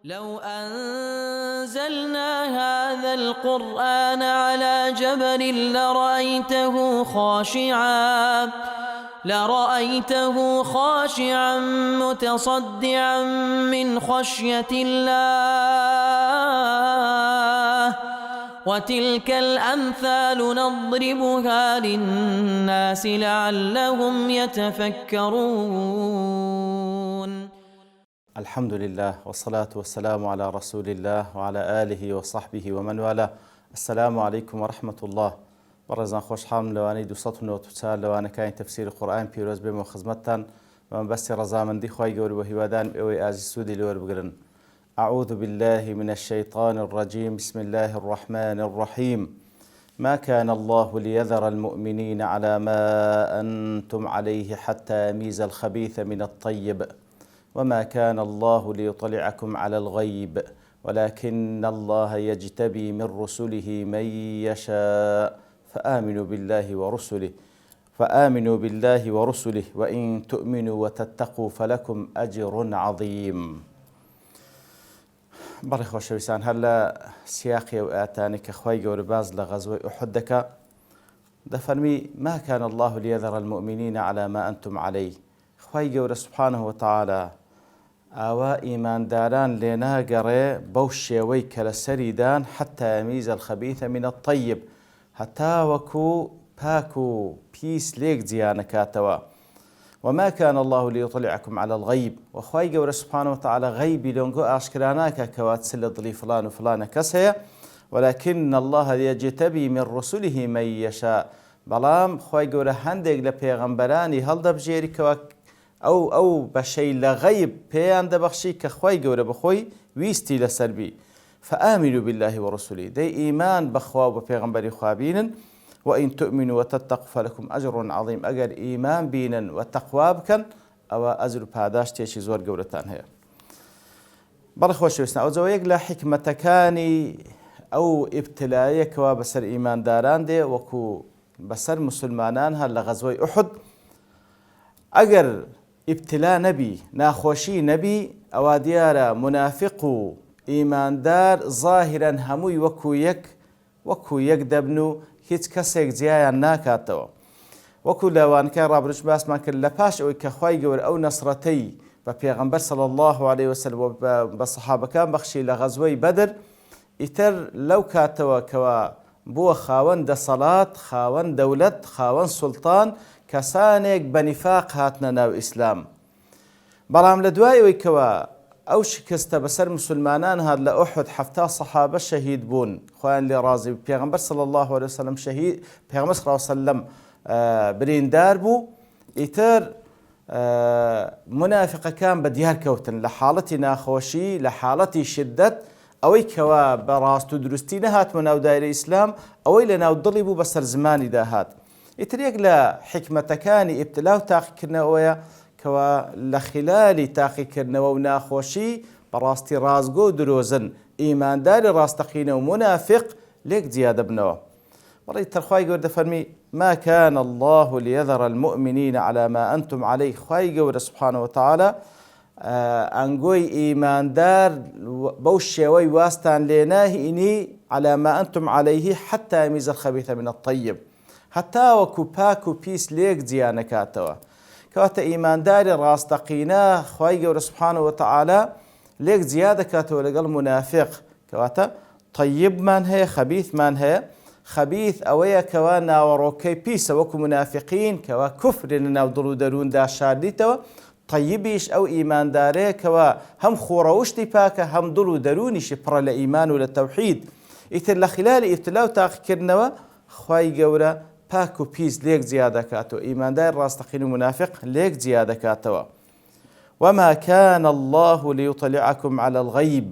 لو أنزلنا هذا القرآن على جبل لرأيته خاشعا متصدعا من خشية الله. وتلك الأمثال نضربها للناس لعلهم يتفكرون. الحمد لله والصلاة والسلام على رسول الله وعلى آله وصحبه ومن والاه. السلام عليكم ورحمة الله. برزان خوش حالم لواني 294 لوانا كاين تفسير القرآن بيروز بما خزمتان ومن بس رزامن دي خواهي قولي وهيوادان اوي آزي السودي لور بقرن. أعوذ بالله من الشيطان الرجيم. بسم الله الرحمن الرحيم. ما كان الله ليذر المؤمنين على ما أنتم عليه حتى يميز الخبيث من الطيب وما كان الله ليطلعكم على الغيب ولكن الله يجتبي من رسله من يشاء فآمنوا بالله ورسله وإن تؤمنوا وتتقوا فلكم أجر عظيم. بەڕێ خۆشەویستان هەر لە سیاقی و ئاتانی کە خوای گەورە باز لە غەزوەی ئوحود دەکا دەفەرمی ما كان الله ليذر المؤمنين على ما أنتم عليه. خوای گەورە سبحانه وتعالى ئاوا ئیمانداران لێ ناگەڕێ بەو شێوەی کە لەسەریدان حتى يميز الخبيث من الطيب هەتا وەکو پاک و پیس لێک جیانەکاتەوە. وما كان الله ليطلعكم على الغيب. وخواي گەورە سبحانه وتعالى غيبي لۆنگۆ ئاشکراناکە کەوات سل لە دڵی فلان و فلانە کەس هەیە ولكن الله يجتبي من رسله من يشاء. بەڵام خوای گەورە هەندێک لە پێغەمبەرانی هەڵدەبژێریکەوە ئەو بەشەی لە غەیب پێیان دەبەخشی کە خوای گەورە بەخۆی ویستی لەسەربی. فآمنوا بالله ورسله. دەی ئیمان بەخوا و بە پێغەمبەری خوا بینن. وإن تؤمنوا وتتقوا فلكم أجر عظيم. أجر إيمان بينا وتقوى بكن أو أجر پاداش تيشي زور گەورەتان هەیە. بەڵێ خۆشەویستان ئەو جەوەیەک لە حکمەتەکانی ئەو ئیبتلایەکەوە بەسەر ئیمانداران دێ وەکو بەسەر مسلمانان هەر لە غەزوەی ئوحود. ئەگەر ئیبتلا نەبی ناخۆشی نەبی ئەوا دیارە منافق و ئیماندار ظاهرەن هەمووی وەکو یەک دەبن و هیچ کەسێک جیایان ناکاتەوە. وەکو لەوانکە ڕابردووش باسمان کرد لە پاش ئەوەی کە خوای گەورە ئەو نەسرەتەی بە پێغەمبەر صلی الله عليه وسلم بە سەحابەکان بەخشی لە غەزوەی بەدر ئیتر لەو کاتەوە کەوە بووە خاوەن دەسەڵات خاوەن دەولەت خاوەن سوڵتان کەسانێک بە نیفاق هاتنە ناو ئیسلام. بەڵام لە دوای ئەوەی کەوە ئەو شکستە بەسەر مسلمانان هات لە ئوحود 70 سەحابە شەهید بوون خۆیان لێ ڕازی پێغەمبەر صلی الله عليه وسلم شەهید پێغەمبەر صلی الله عليه وسلم بریندار بوو. ئیتر منافقەکان بە دیار کەوتن لە حاڵەتی ناخۆشی لە حاڵەتی شدەت ئەوەی کەوە بەڕاست و دروستی نەهاتمە ناو دایرە ئیسلام ئەوەی لە ناو دڵی بوو بەسەر زمانیدا هات. ئیتر یەک لە حکمەتەکانی ئیبتلا و تاقیکردنەوەیە کەوە لە خلالی تاقیکردنەوە و ناخۆشی بەڕاستی ڕازگۆ و درۆزن ئیمانداری ڕاستەقینە و منافق لێک جیا دەبنەوە. بەڵێ تەرخوای گەورە دەفەرمی ما كان الله ليذر المؤمنين على ما أنتم عليه. خوای گەورە سبحانه وتعالى ئەنگۆی ئیماندار بەو شێوەی واستان لێ ناهێنی على ما أنتم عليه حتى يميز الخبيث من الطيب هەتا وەکو پاک و پیس لێک جیانەکاتەوە. کەواتە ئیمانداری ڕاستەقینە خوای گەورە سبحانه وتعالى لێک جیا دەکاتەوە لەگەڵ منافق. کەواتە طیبمان هەیە خەبیثمان هەیە. خەبیث ئەوەیە کەوا ناوەڕۆکەی پیسە وەکو منافقین کەوا کوفرن لە ناو دڵ و دەرووندا شاردیتەوە. طیبیش ئەو ئیماندارەیە کەوا هەم خۆڕەوشتی پاکە هەم دڵ و دەرونیشی پڕە لە ئیمان و لە تەوحید. ئیتر لە خلالی ئیبتلا و تاقیکردنەوە خوای گەورە پاک و پیس لێک جیا دەکاتەوە ئیماندار ڕاستەقین و منافق لێک جیا دەکاتەوە. وما كان الله ليطلعكم على الغيب.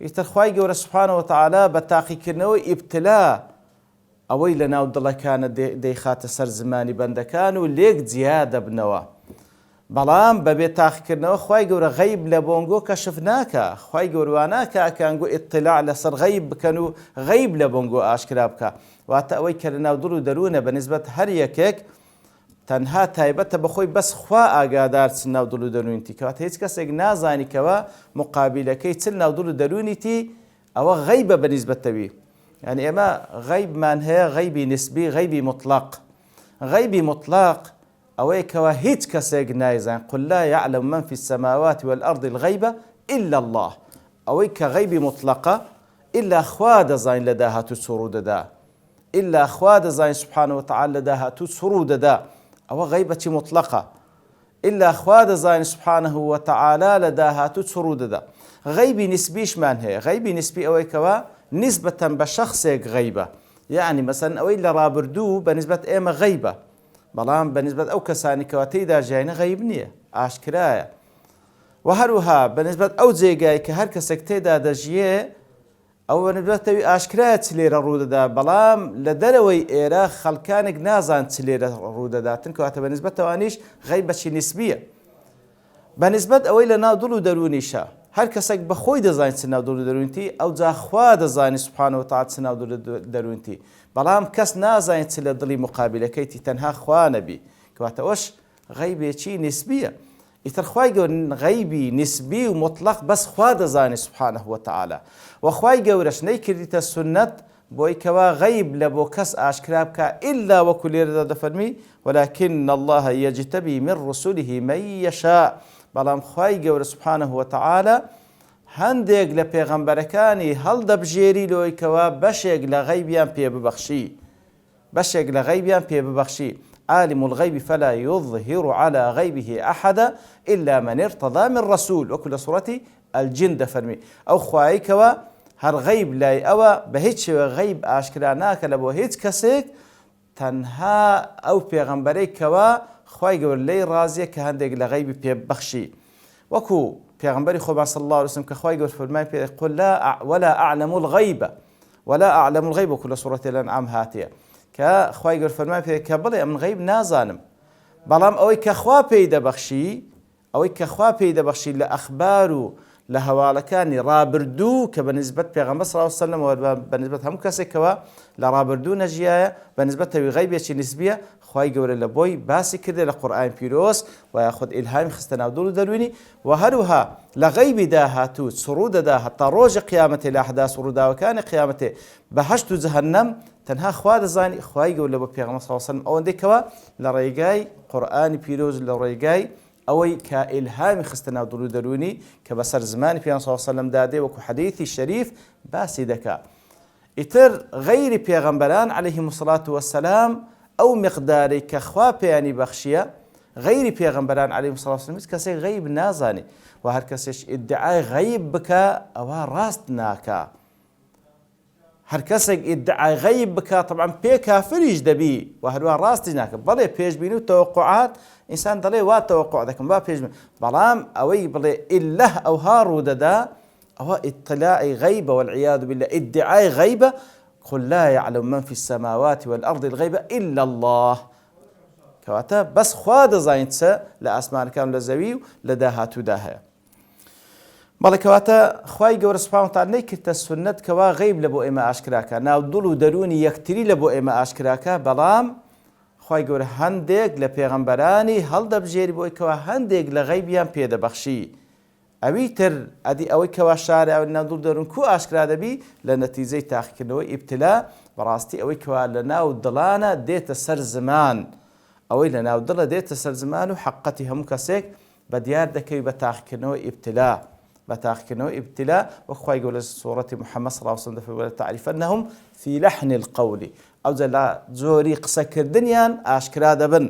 ئیتر خوای گەورە سبحانه وتعالى بە تاقیکردنەوەی ئیبتلا ئەوەی لە ناو دڵەکانە دەیخاتە سەر زمانی بەندەکان و لێک جیا دەبنەوە. بەڵام بەبێ تاقیکردنەوە خوای گەورە غەیب لە بۆنگۆ کەشف ناکە. خوای گەورە وا ناکە ئەکانگۆ ئیطلاع لەسەر غەیب بکەن و غەیب لە بۆنگۆ ئاشکرا بکە. واتە ئەوەی کە لە ناو دڵ و دەروونە بەنسبەت هەر یەکێک تەنها تایبەتە بەخۆی بەس خوا ئاگادار چ ناو دڵ و دەروونیتی کەواتە هیچ کەسێک نازانیکەوە مقابلەکەی چ ناو دڵ و دەروونیتی ئەوە غەیبە بەنیسبەتەوی. یعنی ئێمە غەیبمان هەیە غەیبی نسبی غەیبی مطلق. غەیبی مطلق ئەوەیە کەوە هیچ کەسێک نایزان قل لا يعلم من في السماوات والأرض الغيب إلا الله. ئەوەی کە غەیبی مطلقە إلا خوا دەزانین لە داهاتوو چ ڕوو دەدا، إلا خوا دەزانین سبحانه وتعالى لە داهاتوو چ ڕوو دەدا، ئەوە غەیبەتی مطلقە. إلا خوا دەزانین سبحانه وتعالى لە داهاتوو چ ڕوو دەدا. غەیبی نسبیشمان هەیە. غەیبی نسبی ئەوەی کەوە نسبەتەن بە شەخصێک غەیبە، یعنی مەسەن ئەوەی لە ڕابردوو بەنسبەت ئێمە غەیبە، بەڵام بەنسبەت ئەو کەسانی کەوە تێیدا ژیانە غەیب نییە، ئاشکرایە. و هەروها بەنسبەت ئەو جێگای کە هەر کەسێک تێدا دەژیێ ئەو بەنسبەتەوەی ئاشکرایە چ لێرە ڕوودەدا، بەڵام لە دەرەوەی ئێرە خەڵکانێک نازان چ لێرە ڕوودەداتن کەواتە بەنسبەتەوانیش غەیبەکی نسبیە. بەنسبەت ئەوەی لە ناو دڵ و دەروونیشە هەر کەسێک بەخۆی دەزانێت چ ناو دڵ و دەروونیتی، ئەو جا خوا دەزانی سبحانه وتعالى چ ناو دڵ و دەروونیتی، بەڵام کەس نازانێت چ لە دڵی مقابلەکەیتی تەنها خوا نەبی کەواتە ئەوەش غەیبێکی نسبیە. ئیتر خوای گەورە غەیبی نسبی و مطلق بەس خوا دەزانی سبحانه وتعالى. و خوای گەورەش نەیکردیتە سنەت بۆی کەوا غەیب لە بۆ کەس ئاشکرا بکە ئیلا وەکو لێرەدا دەفەرمی ولكن الله يجتبي من رسله من يشاء. بەڵام خوای گەورە سبحانه وتعالى هەندێک لە پێغەمبەرەکانی هەڵدەبژێری لەوەی کەوا بەشێک لە غەیبیان پێ ببەخشی، بەشێک لە غەیبیان پێ ببەخشی. عالم الغيب فلا يظهر على غيبه أحدا إلا من ارتضى من رسول وكل سورة الجن دفرمي أو خوايكوا هر غيب لاي أوا بهيتش غيب أشكراناك لبو هيتش كسيك تنها أو بيغمبري كوا خواي قول لي رازية كهندق لغيب بيبخشي وكو بيغمبري خو صلى الله عليه وسلم كخواي قول فرماي يقول لا ولا أعلم الغيب ولا أعلم الغيب وكل سورة الأنعام هاتية کە خوای گەورە فەرمای پێ کە بڵێ من غەیب نازانم، بەڵام ئەوەی کە خوا پێی دەبەخشی، ئەوەی کە خوا پێی دەبەخشی لە ئەخبار و لە هەواڵەکانی ڕابردوو کە بەنسبەت پێغەمبەر صلی الله علیه وسلم و بەنسبەت هەموو کەسێکەوە لە ڕابردوو نەژیایە بەنسبەتەوەی غەیبێکی نسبیە خوای گەورە لە بۆی باسی کردێ لە قورئانی پیرۆز و یاخود ئیلهامی خستە ناو دڵ و دەروونی و هەروها لە غەیبی داهاتوو چ ڕوو دەدا هەتا ڕۆژی قیامەتێ لە ئەحداث و ڕووداوەکانی قیامەتێ بەهەشت و جەهەنەم تەنها خوا دەزانی. خوای گەورە لە بۆ پێغەمبەر صلی الله علیه وسلم ئەوەندەی کەوە لە ڕێگای قورئانی پیرۆز لە ڕێگای ئەوەی کە ئیلهامی خستە ناو دڵ و دەروونی کە بەسەر زمانی پێغەمبەر صلی الله علیه وسلم دادێ وەکو حەدیثی شەریف باسی دەکا. ئیتر غەیری پێغەمبەران عەلەیهیمو الصەلاة وەسەلام ئەو مقدارەی کە خوا پێیانی بەخشیە غەیری پێغەمبەران عەلەیهیمو الصەلاة وەسەلام هیچ کەسێک غەیب نازانێ و هەر کەسێک ئیدعای غەیب بکە ئەوە ڕاست ناکا. هەر کەسێک ئیدعای غەیب بکە طبعا پێ کافریش دەبی و هەروە ڕاستی ناکە. بەڵێ پێشبینی و تەوەقوعات ئینسان دەڵێ وا تەوەقوع دەکەم وا پێشبینی، بەڵام ئەوەی بڵێ ئیلله ئەوها ڕوودەدا ئەوە ئیطلاعی غەیبە والعیاذ بالله، ئیدعای غەیبە. قل لا يعلم من في السماوات والأرض الغيب إلا الله. کەواتە بەس خوا دەزانێت چە لە ئاسمانەکان لە زەوی و لە داهاتوودا هەیە. بەڵێ کەواتە خوای گەورە سوبحانه وتعالى نەیکردە سنەت کەوا غەیب لە بۆ ئێمە ئاشکراکە، ناو دڵ و دەروونی یەکتری لە بۆ ئێمە ئاشکراکە، بەڵام خوای گەورە هەندێک لە پێغەمبەرانی هەڵدەبژێری بۆی کەوا هەندێک لە غەیبیان پێدەبەخشی. ئەوی تر ئەدی ئەوەی کەوا شارع ناو دڵ دەروون کو ئاشکرا دەبی لە نەتیجەی تاقیکردنەوەی ئیبتلا، بەڕاستی ئەوەی کەوا لە ناو دڵانە دێتە سەر زمان، ئەوەی لە ناو دڵە دێتە سەر زمان و حەقەتی هەموو کەسێک بە دیار دەکەوی بە تاقیکردنەوەی ئیبتلا، بە تاقیکردنەوەی ئیبتلا وەکو خوای گەورە لە سوورەتی محەممەد صلی الله علیه وسلم دەفەرمێت تعریفەنەهم فی لەحن القەول، ئەوجا لە جۆری قسەکردنیان ئاشکرا دەبن،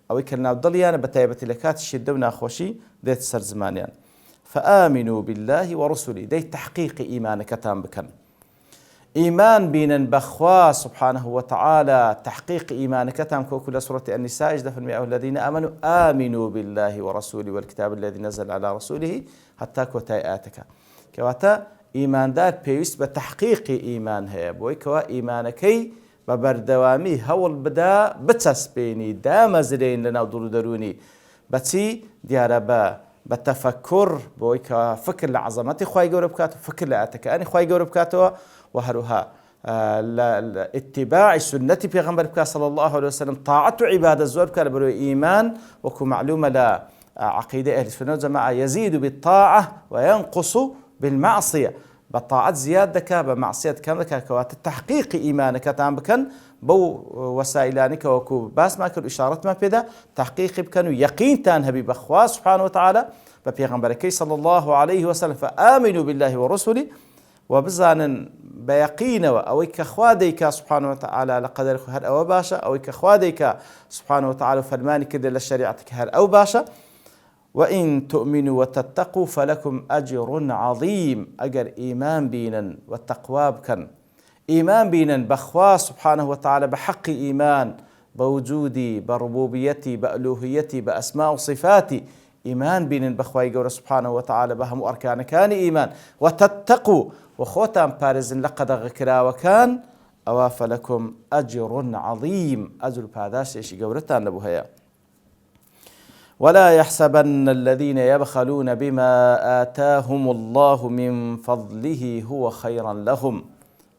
ئەوەی کە ناو دڵیانە بە تایبەتی لە کاتی شیددە و ناخۆشی دێتە سەر زمانیان. فآمنوا بالله ورسله دەی تحقیقی ئیمانەکەتان بکەن، ئیمان بینن بەخوا سبحانه وتعالى، تحقیق ئیمانەکەتان کۆکو لە سوورەتی النسائش دەفەرمێ ئەو الذين آمنوا آمنوا بالله ورسوله والكتاب الذي نزل على رسوله حتى کۆتای ئاەتەکە. کەواتە ئیماندار پێویست بە تحقیقی ئیمان هەیە بۆی کەوا ئیمانەکەی بە بەردەوامی هەوڵ بدا بچەسپێنی دامەزرێن لە ناو دڵ و دەروونی بەچی دیارە بە تەفەکر بۆی کە فکر لە عەزەمەتی خوای گەورە بکات و فکر لە ئاەتەکانی خوای گەورە بکاتەوە و هەروها اتباع سنة پیغمبر صلى الله عليه وسلم طاعة عبادة زور بكار برو إيمان وكو معلومة لا عقيدة أهل السنة والجماعة يزيد بالطاعة وينقص بالمعصية. بطاعة زيادة بمعصية كاملة كوات التحقيق إيمانك تام بكن بو وسائلانك وكو باس ما كل إشارة ما بدا تحقيق بكن يقين تانها بخوا سبحانه وتعالى ببيغمبرك صلى الله عليه وسلم فآمنوا بالله ورسله وبزانا بيقين أويك خواديك سبحانه وتعالى لقدر هر أو باشا أويك خواديك سبحانه وتعالى فرماني كده لشريعتك هر أو باشا. وإن تؤمنوا وتتقوا فلكم أجر عظيم. أجر إيمان بينا والتقوى بكن إيمان بينا بخوا سبحانه وتعالى بحق إيمان بوجودي بربوبيتي بألوهيتي بأسماء وصفاتي إيمان بينا بخوا يقول سبحانه وتعالى بهم أركان كان إيمان وتتقوا وخوتام بارزن لقد غكرا وكان أواف لكم أجر عظيم. أجر بهذاش إيش جورتان لبوهيا. ولا يحسبن الذين يبخلون بما آتاهم الله من فضله هو خيرا لهم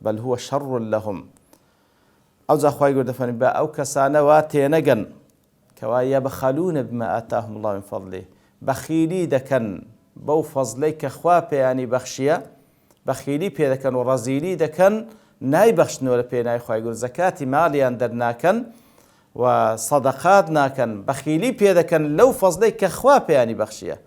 بل هو شر لهم. أو زخواي يقول دفن با أو كسانواتي نجن كوا يبخلون بما آتاهم الله من فضله بخيلي دكن بو فضليك خواب يعني بخشية بخيلي بيدكن ورزيلي دكن ناي بخشن ولا بيناي خواي يقول زكاة مالي أندر ناكن وصدقات ناكن بخيلي بيدكن لو فضليك خواب يعني بخشية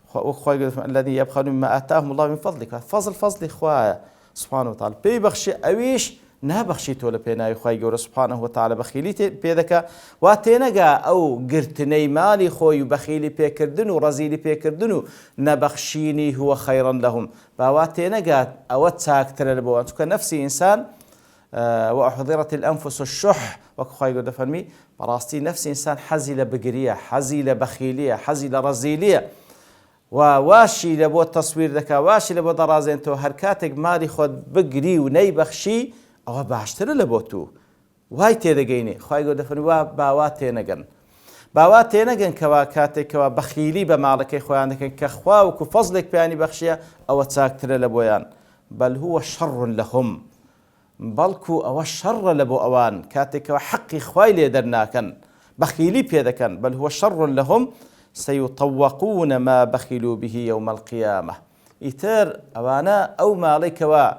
خواي يقول الذي يبخلون بما آتاهم الله من فضلك فضل خواي سبحانه وتعالى بي بخشي أويش نابخشي تولى بيناي خواي جورا سبحانه وتعالى بخيلي بيدك واتينجا أو قرتني مالي خوي بخيلي بيكردنو رزيلي بيكردنو نبخشيني هو خيرا لهم بواتينجا أو تساكتر لبوان كنفسي إنسان وأحضرت الأنفس الشح وخواي جورا فرمي براستي نفسي إنسان حزل بقرية حزل بخيلية حزل رزيلية وواشي لبو التصوير دكا واشي لبو درازين تو هركاتك مالي خود بقري ونيبخشي أو باشتر لبوتو وهاي تيدقيني خواهي قول دفن باواتينقن باواتينقن كوا كاتك كوا بخيلي بمالك خوانك كخوا وكو فضلك بياني بخشية أو تساكتر لبويان بل هو شر لهم بلكو أو الشر لبو أوان كاتك كوا حقي خواهي ليدرناكن بخيلي بيدكن بل هو شر لهم سيطوقون ما بخلوا به يوم القيامة. إتر أوانا أو مالك وا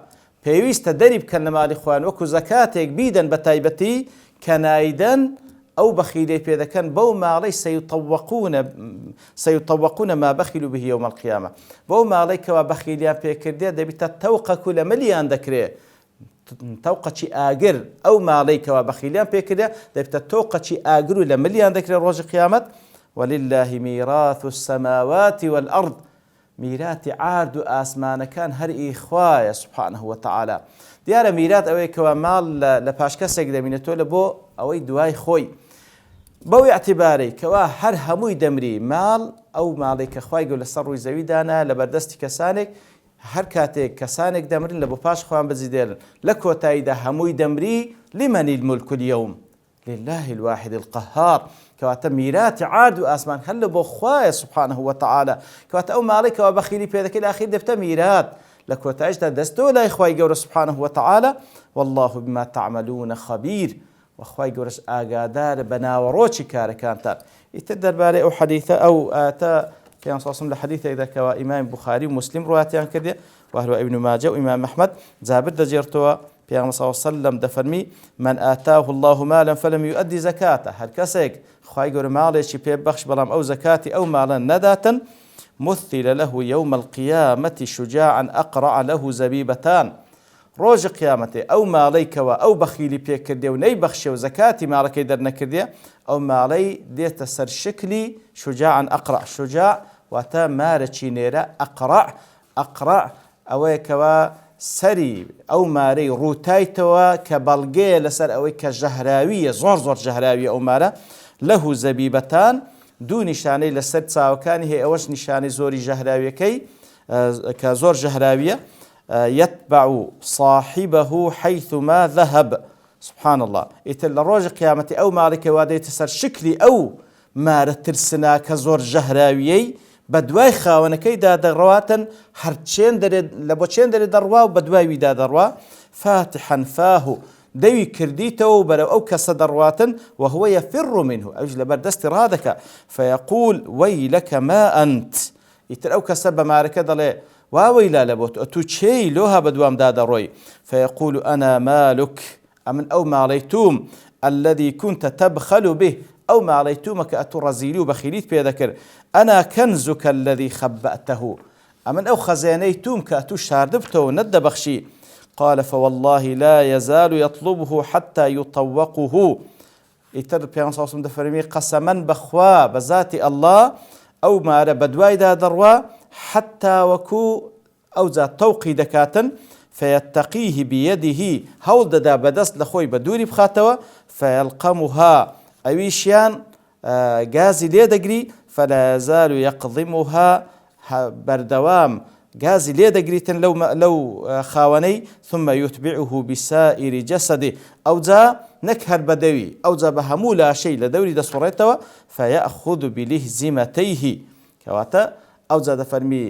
بيويست درب كان مال إخوان وكو زكاتك بيدا بتايبتي كنايدا أو بخيلي بيدا كان بو مالي سيطوقون ما بخلوا به يوم القيامة. بو مالك وا بخيليان بيكرديا دبيتا توقع كل مليان ذكري توقع شي آجر أو مالك وا بخيليان بيكرديا دبيتا توقع شي آجر لمليان ذكري روج قيامة. ولله ميراث السماوات والأرض ميراث عارد آسمان كان هر إخوايا سبحانه وتعالى ديار ميراث أوي كوامال لباشكسك دمينتو لبو أوي دواي خوي بو اعتباري كوا هر هموي دمري مال أو مالك خواي قول السروي زويدانا لبردستي كسانك هر كاتك كسانك دمرين لبو باش خوان بزيدين لكو تايدا هموي دمري لمن الملك اليوم لله الواحد القهار كواتا ميراث عاد وآسمان هل بو خوايا سبحانه وتعالى كواتا أو مالك وبخيلي بيذك الأخير دفتا ميراث لكواتا أجدا دستو لا إخواي قورس سبحانه وتعالى والله بما تعملون خبير وإخواي قورس آقادار بناوروشي كاركانتان يتدر باري أو حديثة أو آتا كان صاصم لحديثة إذا كوا إمام بخاري ومسلم رواتيان كذا وأهل ابن ماجه وإمام أحمد زابر دجيرتوا پیغمبر صلی الله علیه وسلم دفرمی من آتاه الله مالا فلم يؤدي زكاته هر کسیک خواهی گور مالشی پی بخش بلام او زكاتي او مالا نداتا مثل له يوم القيامة شجاعا أقرع له زبيبتان روج قيامته او مالي كوا او بخيلي بي كردي و ني بخشي و زكاتي مالكي در نكردي او مالي ديت سر شكلي شجاعا أقرع شجاع واتا مارچي نيرا أقرع او كوا سري أو ماري روتايتوا كبلغي لسر أو كجهراوية زور جهراوية أو مارا له زبيبتان دو نشاني لسر تساوكاني هي أوش نشاني زوري جهراوية كي كزور جهراوية يتبع صاحبه حيث ما ذهب سبحان الله إتل روج قيامتي أو مالك وادي تسر شكلي أو مارا ترسنا كزور جهراوية بەدوای خاوەنەکەی دادەڕواتن هەرچێن لە بۆچێن دەرێ دەڕوا و بەدواوی دادەڕوا فاتحا فاه دەوی کردیتەوە و بەرەو ئەو کەسە دەڕواتن وهو يفر منه ئەوش لەبەر دەستی ڕادەکە فيقول ويلك ما أنت ئیتر ئەو کەسە بەمارەکە دەڵێ واوەیلا لە بۆ تۆ چێی لۆها بەدوام دادەڕۆی فيقول أنا مالك ئەمن ئەو ماڵەی توم الذي كنت تبخل به ئەو ماڵەی تومە کە ئەتوو ڕەزیلی و بەخیلیت پێ دەکرد أنا كنزك الذي خبأته ئەمن ئەو خەزانەی توم کە ئەتوو شاردبتەوە نەتدەبەخشی قال فوالله لا يزال يطلبه حتى يطوقه ئیتر پێغەمبەر صلی الله علیه و سلم دەفەرمێ قەسەمەن بەخوا بەذاتی ئەڵڵا ئەو مارە بەدوایدا دەڕوا حتا وەکو ئەو جات تەوقی دەکاتن فيتقيه بيده هەوڵ دەدا بەدەست لە خۆی بە دووری بخاتەوە فيلقمها ئەویشیان گازی لێ دەگری فلا يزال يقضمها بەردەوام گازی لێ دەگریتن لەو خاوەنەی ثم يتبعه بسائر جسده ئەوجا نەک هەر بەدەوی ئەوجا بە هەموو لاشەی لە دەوری دەسوڕێتەوە فيأخذ بلهزمتيه کەواتە ئەوجا دەفەرمی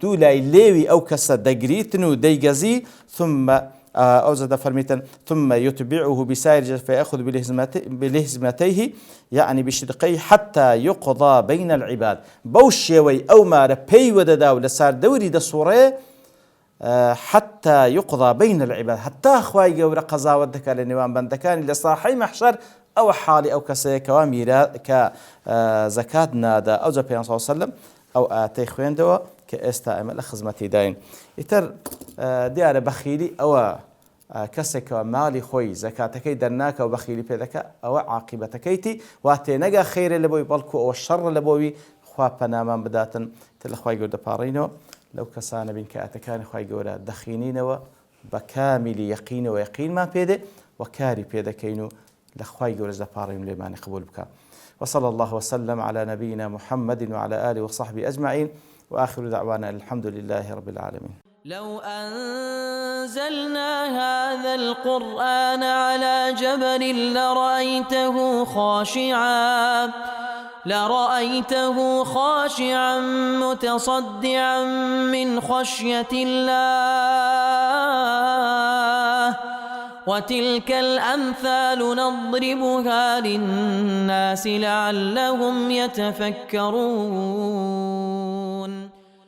دوو لای لێوی ئەو کەسە دەگریتن و دەیگەزی ثم ئەوجا دەفەرمیتن ثم يتبعه بسائر جسده فيأخذ بلهزمتيه يعني بشدقيه حتى يقضى بين العباد بەو شێوەی ئەو مارە پێی وەدەدا و لەسار دەوری دەسوڕێ حتى يقضى بين العباد حتى خوای گەورە قەزاوەت دەکات لە نێوان بەندەکانی لە ساحەی مەحشەر ئەوە حاڵی ئەو کەسەیەکەوە کە زەکات نادا ئەوجا پێغەمبەر صلی الله علیه و سلم ئەو ئاتەی خوێندەوە کە ئێستا ئێمە لە خزمەتی داین ئیتر دیارە بەخیلی ئەوە کەسێکەوە ماڵی خۆی زەکاتەکەی دەرناکە و بەخیلی پێ دەکات ئەوە عاقبەتەکەیتی وا تێنەگا خەیرە لە بۆی بەڵکو ئەوە شەڕە لە بۆوی خوا پەنامان بداتن تر لە خوای گەورە دەپاڕینەوە لەو کەسانە بین کە ئاتەکانی خوای گەورە دەخینینەوە بە کامیلی یەقینەوە یەقینمان پێدێ و کاری پێ دەکەین و لە خوای گەورە دەپاڕین لێمانی قبول بکە وصلى الله وسلم على نبينا محمد وعلى آله وصحبه أجمعين وآخر دعوانا الحمد لله رب العالمين لو أنزلنا هذا القرآن على جبل لرأيته خاشعا متصدعا من خشية الله وتلك الأمثال نضربها للناس لعلهم يتفكرون